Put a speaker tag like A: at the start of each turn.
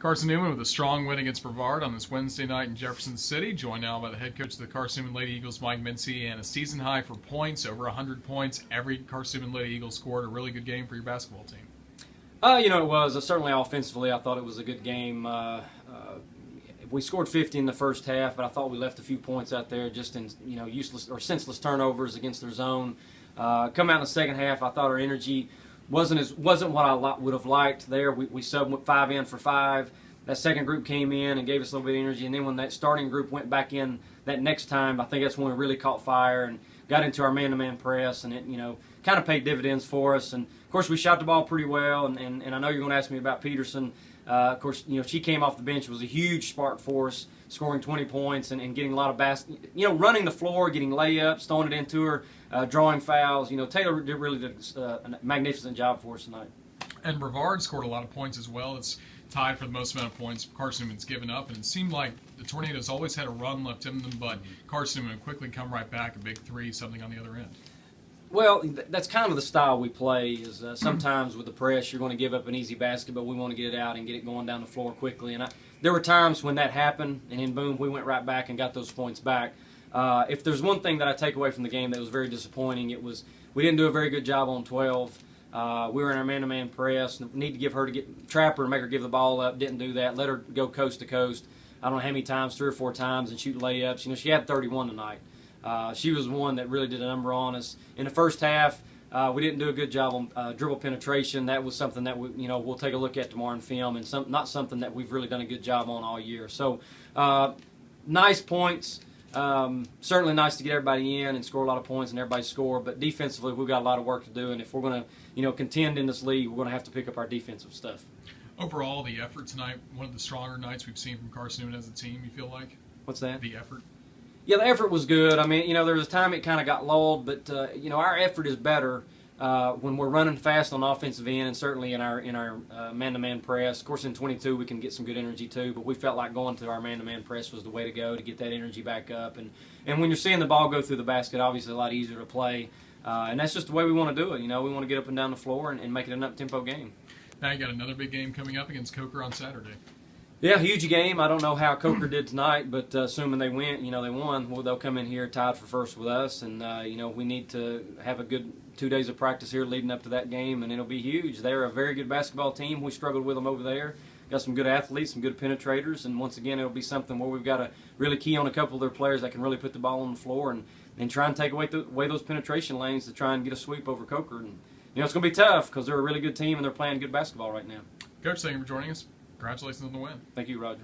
A: Carson-Newman with a strong win against Brevard on this Wednesday night in Jefferson City, joined now by the head coach of the Carson-Newman Lady Eagles, Mike Mincey, and a season high for points, over 100 points. Every Carson-Newman Lady Eagle scored. A really good game for your basketball team.
B: It was. Certainly offensively, I thought it was a good game. We scored 50 in the first half, but I thought we left a few points out there just in useless or senseless turnovers against their zone. Come out in the second half, I thought our energy wasn't what I would have liked there. We subbed 5 in for 5. That second group came in and gave us a little bit of energy, and then when that starting group went back in that next time, I think that's when we really caught fire and got into our man-to-man press, and it kind of paid dividends for us. And of course, we shot the ball pretty well, and I know you're going to ask me about Peterson. Of course, she came off the bench, was a huge spark for us, scoring 20 points and getting a lot of running the floor, getting layups, throwing it into her, drawing fouls. Taylor really did a magnificent job for us tonight.
A: And Brevard scored a lot of points as well. It's tied for the most amount of points Carson-Newman's given up, and it seemed like the Tornadoes always had a run left in them, but Carson-Newman would quickly come right back, a big three, something on the other end.
B: Well, that's kind of the style we play. Is sometimes with the press, you're going to give up an easy basket, but we want to get it out and get it going down the floor quickly. And there were times when that happened, and then boom, we went right back and got those points back. If there's one thing that I take away from the game that was very disappointing, it was we didn't do a very good job on 12. We were in our man-to-man press. Need to give her to trap her and make her give the ball up. Didn't do that. Let her go coast to coast. I don't know how many times, 3 or 4 times, and shoot layups. She had 31 tonight. She was one that really did a number on us. In the first half, we didn't do a good job on dribble penetration. That was something that we'll take a look at tomorrow in film, and not something that we've really done a good job on all year. So, nice points. Certainly nice to get everybody in and score a lot of points and everybody score. But defensively, we've got a lot of work to do, and if we're going to contend in this league, we're going to have to pick up our defensive stuff.
A: Overall, the effort tonight, one of the stronger nights we've seen from Carson-Newman as a team. You feel like?
B: What's that?
A: The effort.
B: Yeah, the effort was good. I mean, there was a time it kind of got lulled, but our effort is better when we're running fast on the offensive end, and certainly in our man-to-man press. Of course, in 22 we can get some good energy too, but we felt like going to our man-to-man press was the way to go to get that energy back up. And when you're seeing the ball go through the basket, obviously a lot easier to play, and that's just the way we want to do it. We want to get up and down the floor and make it an up-tempo game.
A: Now you got another big game coming up against Coker on Saturday.
B: Yeah, huge game. I don't know how Coker did tonight, but assuming they win, they won. Well, they'll come in here tied for first with us, and we need to have a good 2 days of practice here leading up to that game, and it'll be huge. They're a very good basketball team. We struggled with them over there. Got some good athletes, some good penetrators, and once again, it'll be something where we've got to really key on a couple of their players that can really put the ball on the floor and try and take away those penetration lanes to try and get a sweep over Coker. And it's going to be tough because they're a really good team and they're playing good basketball right now.
A: Coach, thank you for joining us. Congratulations on the win.
B: Thank you, Roger.